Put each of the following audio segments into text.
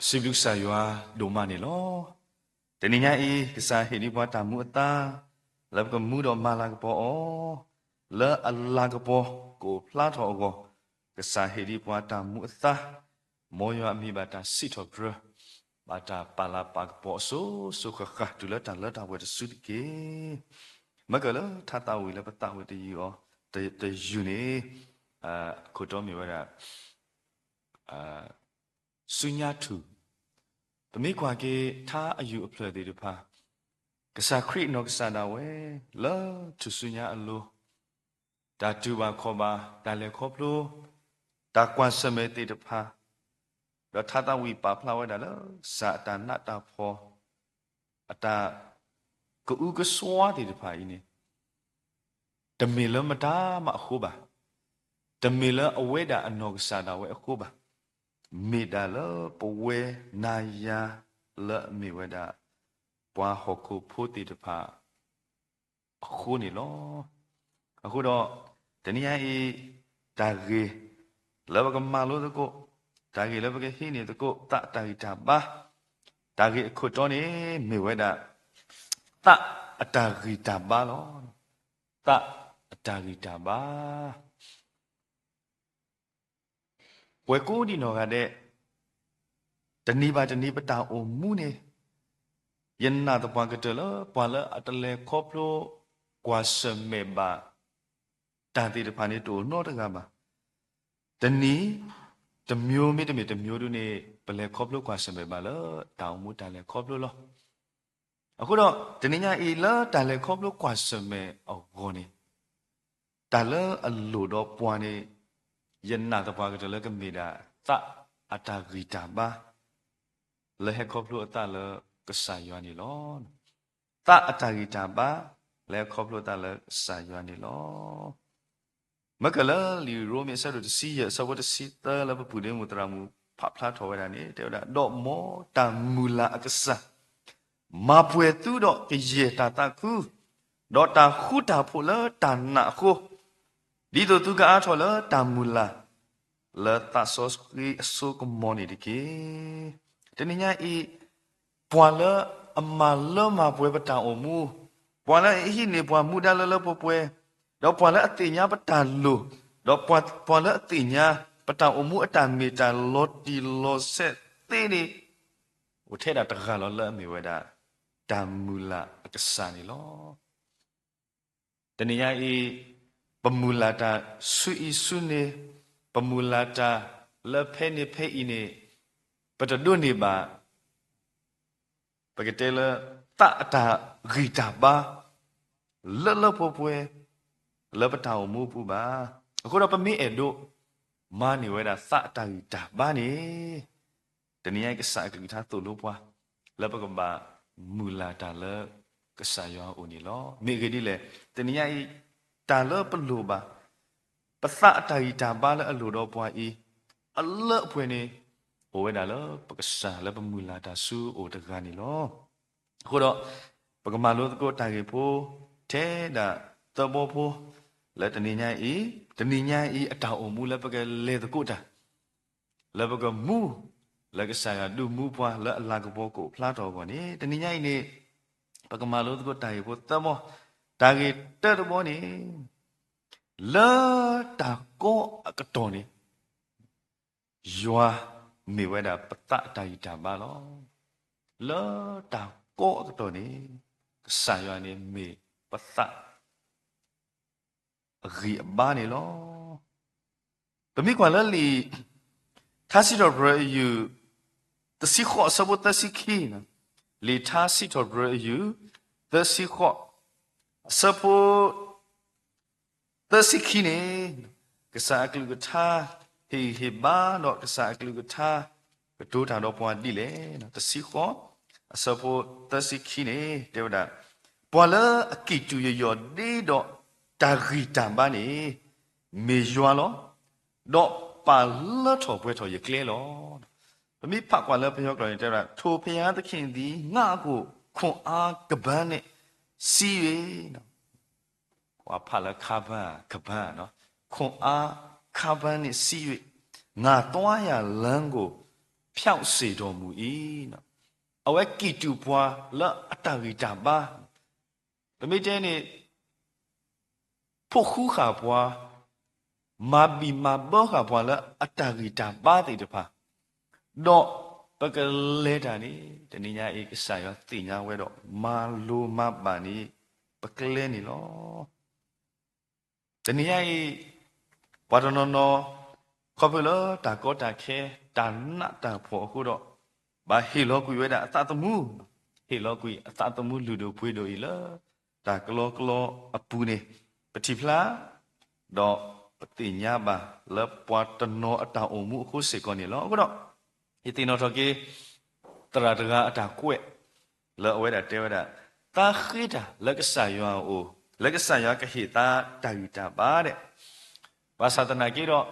Sibuk saywa doma ni lo. Teninya I kisah hidi buat tamu ta. Lep ke mudo malah ke po o. Le Allah ke po ko plat ho go. Kisah hidi buat tamu ta. Moyo ami bata sito bro. Bata pala pak po so kakah dulu dan le tahu ada sudi ke. Maka le tak tahu le tahu ada yo. The uni kodomi wala sunyatu. တမိကွာကေထားအယူအဖလတဲ့တဖာကစားခရစ်နောကစားနာဝဲလာသူစုညာအလိုတာတူပါခေါ်ပါတာလေခေါ်ပလိုတာကွန်စမဲတဲ့တဖာတော့ထာတဝီပါဖလာဝဲတာလားစာတာနတ်တာဖောအတာကူကစွာတဲ့တဖာဤနေတမီလမတာမအခုပါတမီလအဝဲတာအနောကစားတာဝဲအခုပါမိဒါလပဝဲနာယာလမိဝဒပွားဟခုဖို့တိတဖာအခုနေလောအခုတော့တနည်းအားဒါကေလဘကမလို့တကောဒါကေလဘကဟိနေတကောတတာဂိတာပါဒါကေအခုတော့နေမိဝဒတအတာဂိတာပါလောတအတာဂိတာပါဝေကိုဒီနော်ကတဲ့တဏိပါတဏိပတာအိုမှုနေယန္နာတပွားကတလပွာလအတလေခေါပလိုကွာစမေဘာတာတိတဖာနေတိုနောတကပါတဏိတမျိုးမိတမျိုးတမျိုးတို့နေဘလေခေါပလိုကွာစမေဘာလတောင်မှုတလေခေါပလိုလောအခုတော့တဏိညာဤလတလေခေါပလိုကွာစမေအောဂောနေတလအလိုတော့ပွားနေယန္နာတပွားကတလကမိတာသအတာဂိတာပါလေဟခေါပလိုအတလကဆာယောနီလောသအတာဂိတာပါလေခေါပလိုတလဆာယောနီလောမကလလီရိုမီဆာဒတစီယဆဝတ်စီတလပပူဒေမူတရာမူဖဖလာထောဝဲတာနေတဲ့တော့မောတမူလာအကဆာမပွေသူတော့ကေတာတခုတော့တာခုတာဖို့လတနာခုဒီတို့သူကအားထော်လတမူလာလတဆောစခီအဆုကမောနီဒီကေတနည်းညာဤပွာလအမလမပွဲပတောင်အမှုပွာလအဟိနေပွာမူဒါလလပပွဲတော့ပွာလအတိညာပတန်လူတော့ပွာလအတိညာပတောင်အမှုအတမီတာလော်တီလော်ဆက်တေးနေဝထဲတာတခါလောလအမီဝဲတာတမူလာအကဆာနီလောတနည်းညာဤပမူလာတာဆွီဆွနေပမူလာတာလဖဲနေဖဲဤနေပတဒုန်နေပါပကတဲလတအတာဂီတာပါလလပပွဲလပတောင်မူပူပါအခုတော့ပမေအဲ့တို့မာနေဝဲတာသအတာဂီတာပါနေတနည်းကစားကဂီတာတူလို့ပွားလပကဘာမူလာတာလကစားရောဦးနေလောမိဂဒီလေတနည်းတာလပလူပါပသအတာဂီတာပါလအလူတော့ပွားဤအလအဖွေနေโอ้เวดาลปกษาแล้วปมูลาตาสูโอตกานี่ลอအခုတော့ပကမာလို့ကိုတာကေဖို့ထဲတာသဘောဖို့လက်တနိညာဤတနိညာဤအတောင်အမှုလက်ပကလေတကုတာလက်ပကမူလက်ကဆာကဒုမူပွားလက်အလာကဘောကိုဖလားတော်ကောနေတနိညာဤနေပကမာလို့ကိုတာကေဖို့သမောတာကေတဲ့ဘောနေလာတာကိုအကတော်နေယွာမိဝဲတာပတတာယတာပါလောလာတာကိုအတော်နေဆာယနေမေပတရီဘာနေလောတမိကွာလလီသာစီတော်ဘရယူတစီခောဆဘတစီခီနလီသာစီတော်ဘရယူတစီခောဆဘတစီခီနေကစားကလူကသာဟေဘာတော့ကစားကလူကထားကတိုးတာတော့ပွားတိလေနော်တစီခောအစဖို့တစီခီနေတေဝဒပွာလအကိတူရောဒီတော့တာဂီတံပါနေမေယွာလောတော့ပါလထောပွဲထောရကလဲလောတမိဖကွာလဖယောကလောတေဝဒထိုဖျားသခင်သည်ငါကိုခွန်အားကပန်းနဲ့စီးရနော်ကွာဖလာခါဘာကပန်းနော်ခွန်အားခါပန်းနဲ့စီး၍ငါတွားရလမ်းကို ဖြောင့်စေတော်မူ၏နော်အဝဲကီတူပွားလော့အတာဂီတာပါတမိတဲနေဖို့ခူးခါပွားမာဘီမာဘောခါပွားလော့အတာဂီတာပါတိတဖာတော့ပကလဲတာနေတနည်းညာဧကစားရတင်ညာဝဲတော့မာလိုမပါနေပကလဲနေလောတနည်းညာဧဘာဒနောနောခေါပလောတာကောတာခဲတာနတာဖို့ခုတော့ဘာဟီလောကွေဝဲတာအတတမှုဟီလောကွေအတတမှုလူတို့ဖွေးတို့ဤလားတာကလောကလောအပူနေပတိဖလားတော့ပတိညာပါလပွားတနောအတာအုံမှုခုစေကောနေလောခုတော့ဤတင်တော်ကေတရာတကအတာကွဲ့လောအဝဲတာတဲဝဲတာတာခိတာလက်ကဆာယောအိုလက်ကဆာယောကဟိတာတာယူတာပါတဲ့ဘာသာတနာကေတော့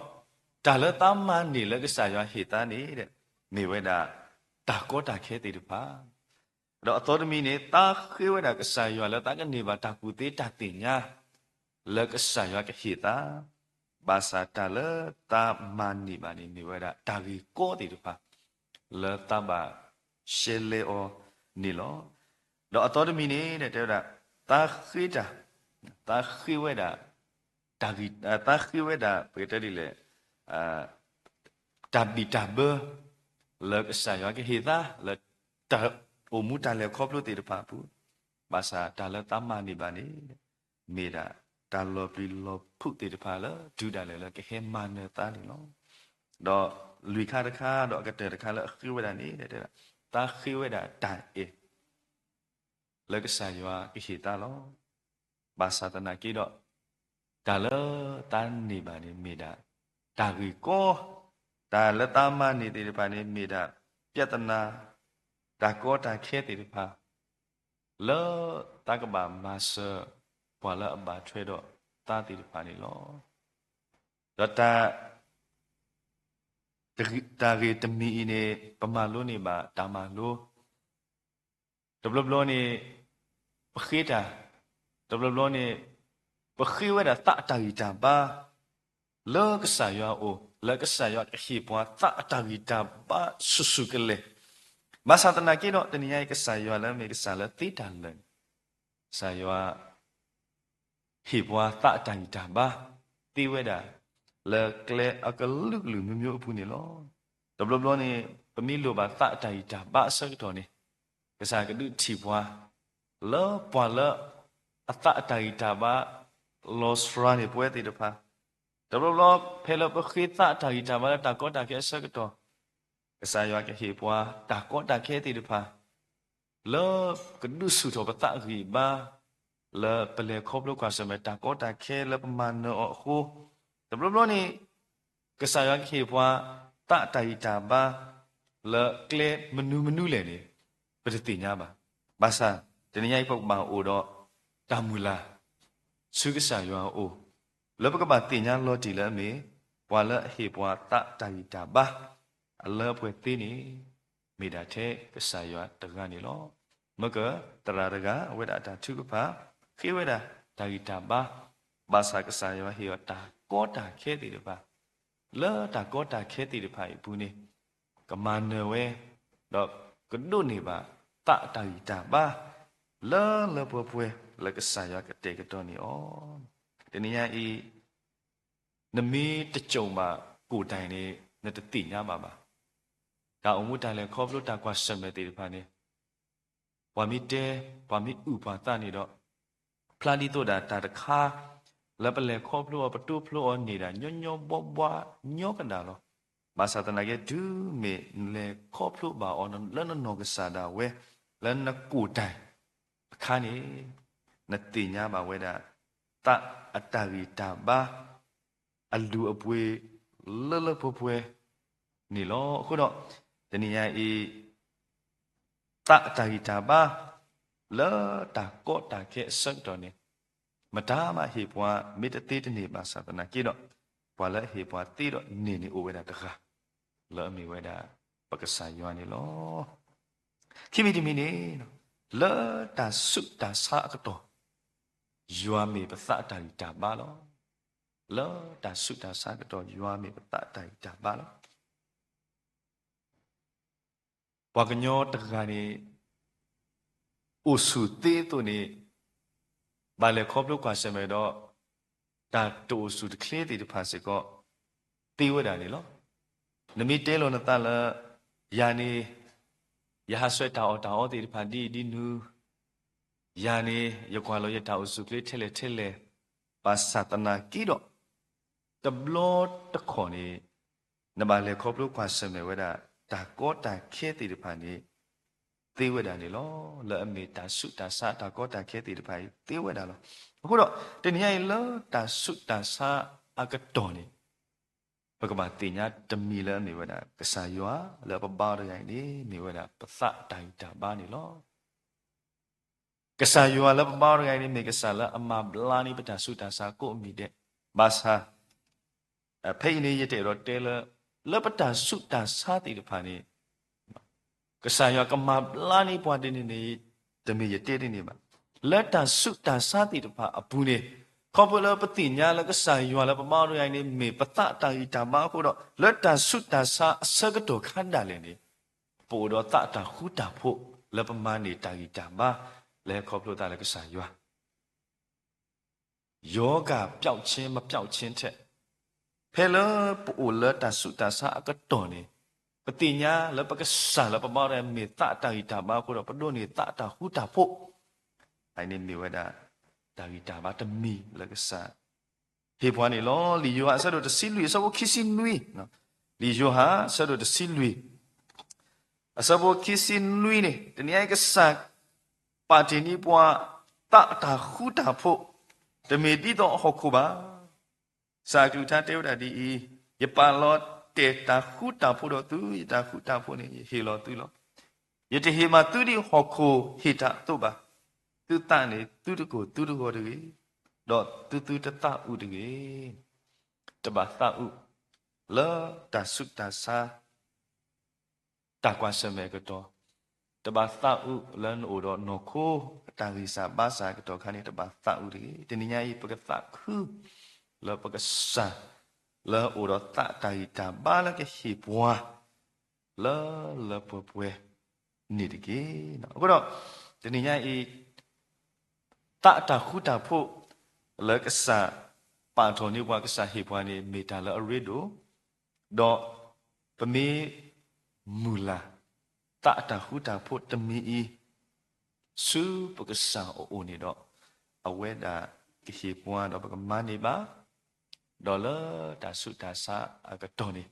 ဒါလတမန်နေလက်ကဆာယောဟိတာနေတဲ့နေဝဲတာတာကောတာခဲတေတပါတော့အတော်တမီနေတာခေဝဲတာကဆာယောလတာကနေပါတာကူသေးတာတင်ညာလက်ကဆာယောကဟိတာဘာသာတလတာမန်နေပါနေဝဲတာတာဂီကောတေတပါလတဘာရှေလေအောနီလောတော့အတော်တမီနေတဲ့တဲ့တာခိတာတာခိဝဲတာတာဂီတာခိဝဲတာပေတရီလေတာဘီတာဘလက်ဆာယောကဟိတာလက်တာအမှုတလည်းခေါပလို့တေတပါဘူးဘာသာတာလည်းတမနိပါနေမေတာတာလောပီလောဖုတေတပါလားဒူတာလည်းကဟေမန်နေတာလေနော်တော့လူခါတခါတော့ကတဲ့တခါလည်းခိဝဒနေတဲ့တာခိဝဒတာအေလက်ကဆာယောကဟိတာလောဘာသာတနာကိတော့ဒါလည်းတန်နေပါနေမေတာတာဂီကောဒါလတမနေတဲ့ပါနေမိတာပြတနာဒါကောတာခဲတဲ့ပါလောတကဘာမဆပွာလအဘာထွဲတော့တာတိပါနေလောတော့တာဂီတမီနေပမာလို့နေပါတာမလို့ဒဘလဘလနေပခိတာဒဘလဘလနေပခိဝဲတာတာဂီတာပါလောကဆာယောအိုလက်ကဆာယောအခိပွားတာတာဂီတာပါဆုဆုကလေဘာသာတနာကေတော့တနည်းကဆာယောလည်းမေကဆာလည်းတိတန်လည်းဆာယောဟိပွားတာတာဂီတာပါတိဝဲတာလက်ကလေအကလုကလူမျိုးမျိုးအပူနေလောဒဘလဘလနေပမီလိုပါတာတာဂီတာပါဆက်တော်နေကဆာကဒုတိပွားလောပွားလအတာတာဂီတာပါလောစရာနေပွဲတိတဖာဒဘလဖဲလပခိတာတာဂီတာပါတာကောတာခဲဆက်တော်ကဆာယောကဟေပွားတာကောတာခဲတိတဖာလောကဒုစုတော်ပတာဂီပါလောပလေခေါပလောကဆမတာကောတာခဲလပမန်နောခုဒဘလနေကဆာယောကဟေပွားတာတာဂီတာပါလောကလေမနုလေနေပတတိညာပါဘာသာတနည်းပုတ်ပါအိုတော့တာမူလာဆုကဆာယောအိုလောပကပါတင်ညာလောတီလမေပွာလဟေပွာတာတာဂီတာပါအလောပွဲတင်းနေမိတာတဲ့ကဆာယောတကနေလောမကတရာရကဝေဒတာထုကပါခေဝေဒတာဂီတာပါဘာသာကဆာယောဟေယတာကောတာခဲတိတပါလောတာကောတာခဲတိတပါဘူးနေကမန်နဝဲတော့ကဒုနေပါတာတာဂီတာပါလောပွဲလကဆာယောကတေကတော်နေဩတနည်းအားဤနမီတကြုံမှာကိုတိုင်နေနဲ့တတိညာပါဒါအမှုတိုင်လဲခေါပလို့တာကွာဆက်မဲ့တေဖာနေဝါမီတဲဝါမီဥပါတနေတော့ဖလာဒီတော့တာတခါလပလေခေါပလို့ပတူဖလို့နေတာညောဘောဘွားညောကတာလောဘာသာတနာကေဒူမေလေခေါပလို့ပါအော်လနနောကစားတာဝဲလနကိုတိုင်အခါနေနတိညာပါဝဲတာတအတာဂီတာပါအလူအပွေလပွဲနေလောအခုတော့တနည်းအေးတအတာဂီတာပါလောတာကောတာခဲဆက်တော်နေမတားမဟေပွားမေတ္တေတနေပါသဒနာကြည့်တော့ပွာလဲဟေပွားတိတော့နေနေအိုဝဲတာတခါလောအမီဝဲတာပက္ကဆာယွာနေလောခိမိတိမိနေလောတာစုတာစာကတော့ယွာမေပသတာဂီတာပါလောလောတာစုတာစာကတော့ယွာမေပသတာဂီတာပါလော ပွားကညောတကနေဥစုသေးသူနေဘာလေခေါပလို့ကွာစမဲတော့တာတူစုတကလေးတီတဖာစကောတေးဝတာနေလောနမီတဲလောနတလယာနေယဟဆွဲတာအောတီတဖာဒီနူယာနေယကွာလောယတာဥစုကလေးထဲလေပါသတနာကီတော့တဘလောတခေါနေနဘာလေခေါပလို့ကွာစမဲဝတာတာကောတာခဲတီတဖာနေသေးဝတာနေလောလဲအမေတာစုတာစာတာကောတာခဲတီတဖာသေးဝတာလောအခုတော့တနည်းရင်လောတာစုတာစာအကတော်နေဘကဘာတင်ညာတမီလဲနေဝတာကဆာယွာလဲပပါရရိုင်နေဝတာပသတိုင်တာဘာနေလောကဆာယွာလဲပပါရရိုင်နေကဆာလဲအမဘလာနိပတာစုတာစာကိုအမိတဲ့ဘာသာအဖိနေရတဲ့တော့တဲလဲပတာစုတာစာတီတဖာနေကဆာယွာကမဘလာနိပွားတဲ့နေတမီရတဲ့နေမှာလက်တာစုတာစာတိတဖာအပူနေခေါပလပတိညာလကဆိုင်ယွာလပမာရိုင်နေမေပတတာဤတာမခုတော့လက်တာစုတာစာအစကတော်ခန္ဓာလည်းနေပိုတော့တတာခုတာဖို့လပမာနေတာဤတာမလဲခေါပလတာလကဆိုင်ယွာယောဂပျောက်ခြင်းမပျောက်ခြင်းထက်ဖဲလပိုလက်တာစုတာစာအကတော်နေပတိညာလပကဆာလပမာရိုင်မေတတာဤတာမခုတော့ပဒုန်နေတတာခုတာဖို့ไอ้นี่มีว่าดาวิตาบาตมีแล้วก็ซาเฮพวานี่ลอลีโยฮาซะโดตะซิลุยซะโบคิซินุยเนาะลีโยฮาซะโดตะซิลุยอะซะโบคิซินุยนี่ตะนี่ไอ้ก็ซาปาตินี่ปัวตะตาขุตาโพตะเมติโตฮอกคุบาซากุทาเตวดาดียะปาลอเตตาขุตาโพดอตุยตาขุตาโพนี่เฮลอตุลอยะเตเฮมาตุดิฮอกคุเฮตาตุบาသူတန်နေသူတကိုသူတကိုတကေတော့သူတတဥတကေတဘာသဥလာတဆုတသာတကွာစမေကတော့တဘာသဥလန်အိုတော့နော်ခိုတာဝိစာဘာစာကတော့ခါနေတဘာသဥတကေတနိညာဤပကသခုလာပကဆာလာအိုတော့တတာဤတာဘာလကဟိပွားလာပပွဲနေတကေနော်အခုတော့တနိညာဤตะตะขุตะพุเลกษะปาโทนิวากษะเฮพวานิเมตาละอริโดดอปะเมมูลาตะตะขุตะพุตะมีอีสุปกษะโอโอนี่ดออเวดากิเฮพวาดอปกมานิบาดอละตะสุตะสะอะกะตอนี่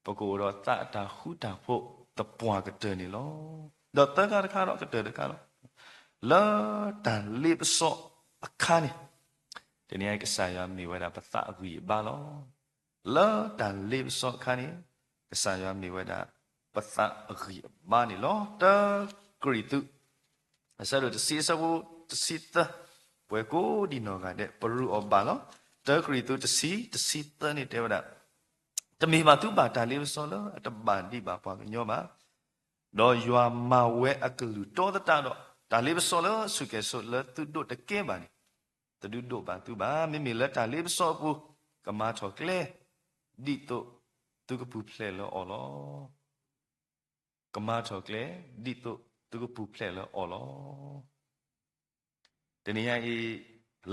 ปะโกดอตะตะขุตะพุตะปวากะเตนี่ลอดอตะกะคะดอกะเตดะกะลอလာတန်လိပစောအခါနေတနည်းကဆာယမီဝဒပသအကွေဘာလောလာတန်လိပစောအခါနေကဆာယမီဝဒပသအကွေဘာနေလောတဂရိတုအစရတစီစဝတစီတဘွေကိုဒီနောကတဲ့ပရုအဘာလောတဂရိတုတစီတနေတဲ့ဝဒတမီမာသူပါတန်လိပစောလောအတပန်ဒီပါပွားညောပါတော့ယွာမဝဲအကလူတောတတတော့တာလေးပစောလဆုကေဆုလသူတို့တကဲပါနေတဒုတို့ပါသူပါမိမိလက်တာလေးပစောပူကမာထောကလေဒီတို့သူကပူဖလဲလောအော်လောကမာထောကလေဒီတို့သူကပူဖလဲလောအော်လောတနည်းအား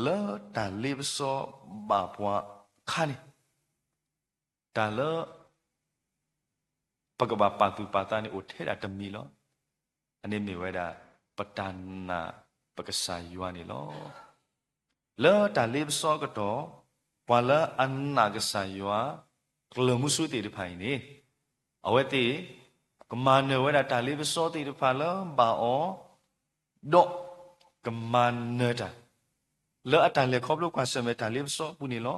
လောတာလေးပစောဘာပွားခါနေတာလောပကဘာပါသူပါတာနေအိုထဲတာတမီလောအနေမေဝဲတာปตานาปกษายวนนี่ลอเลอตาเลบซอกตอปวาละอันนากษายวกลมุสุติดิไผนี่อเวติกมานเนวดาตาเลบซอติดิไผละบาออดอกมานเนตาเลออตาเลครอบลูกกว่าสมัยตาเลบซอปุนี่ลอ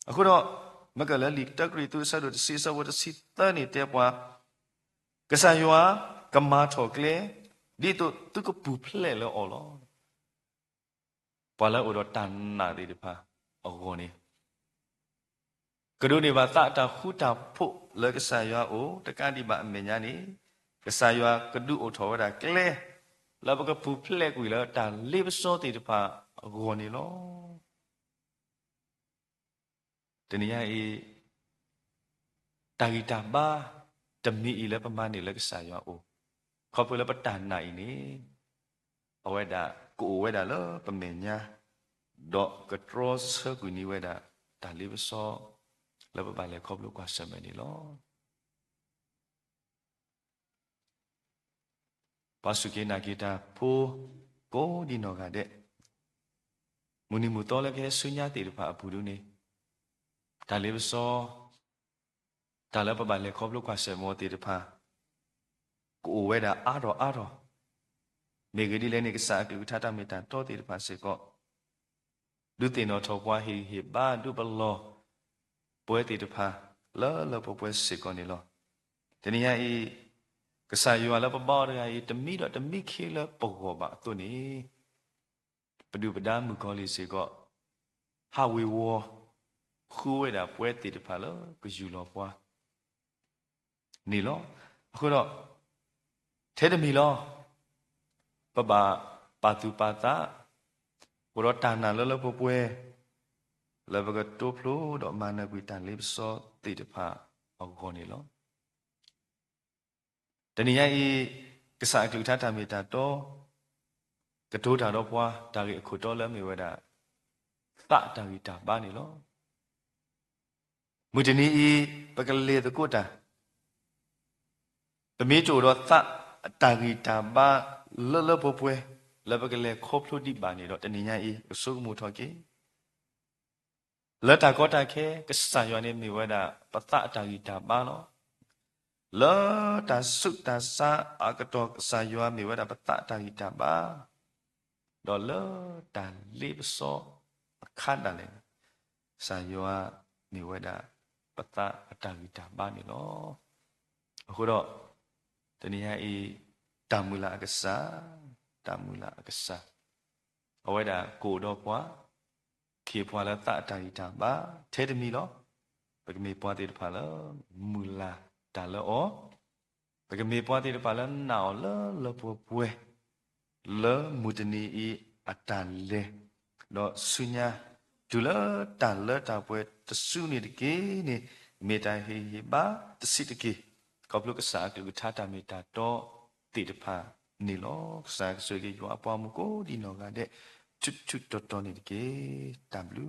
အခုတော့မကလလီတက်ကရီသူဆတ်တို့စီစဝတ်စီတန်နေတဲ့ပွားကဆန်ယွာကမာထောကလေဒီတော့သူကပူဖလဲလောအော်လောပါလာဥဒတန်နာဒီဖာအော်နေကဒုနေပါတတာခုတာဖို့လကဆာယွာအိုတကတိပါအမေညာနေကဆာယွာကဒုအိုထောတာကလဲလဘကပူဖလဲကွေလောတာလေပစောတိတဖာအော်နေလောတနည်းအေတာဂီတာဘာ mi i le pama ni le ksa yo o kho pu le patan nai ni aweda ko weda lo pamenya do katro se ku ni weda ta li so le ba le kho lu kwa sa me ni lo pasuke na kita pu ko di no ga de muni mu to le ke sunya ti pa apu du ni ta li so ta le ba le kho lu kwa sa mo ti pa ko weda a roမေဂဒီလည်းနေကစားကူထထမေတ္တာတောတိတပါစေကောဒုတိနောထောပွားဟိဟိဘာဒုပလောပွဲတိတဖာလောပွဲစေကောနေလောတနည်းဤကစားယောလပပောရဤတမိတော့တမိခေလပုဂ္ဂောပါအတုနေပဒုပဒမူကောလေးစေကောဟာဝေဝခူဝဲတာပွဲတိတဖာလောကယူလောပွားနေလောအခုတော့ထဲတမီလောပပပါသူပါတာဘရတာနာလပပွဲလဘကတိုဖလိုတော့မနကွေတန်လေးစောတိတဖာအောခေါ်နေလောတနည်းဤကစားကလူထတာမေတာတော့ကတိုးတာတော့ပွားဒါကြီးအခုတော့လဲမေဝဒတတာဂီတာပါနေလောမူတနီဤပကလေးတကုတာတမေချိုတော့တတာဂီတာပါလပွဲလဘကလေးခေါပလို့ဒီပါနေတော့တနည်းဤအစုမှုထော်ကေလတာကောတာခဲကစားရွာနေမိဝဒပတတာဂီတာပါလောလောတာစုတာစာအကတောကစားရွာမိဝဒပတတာဂီတာပါတော့လောတာလေးပစောအခါတလည်းစာရွာမိဝဒပတတာဂီတာပါနေလောအခုတော့တနည်းဤတမူလာအကစားအဝဲတာကိုတော့ပွားခေပွားလာတတာဂီတာပါထဲတမီလောပကမေပွားတေတဖာလောမူလာတာလောပကမေပွားတေတဖာလောနောလပွဲမူတနီဤအတန်လေတော့ဆုညာဒူလတန်လတာပွဲတဆုနေတကေနေမေတ္တာဟိဘာတစိတကေကောပလုကစားကလူထတာမေတ္တာတော့တိတဖာနေလောစားဆွေကေယောအပွားမှုကိုဒီနောကတဲ့ချွတ်တော်နေတကေတမ်ဘလူ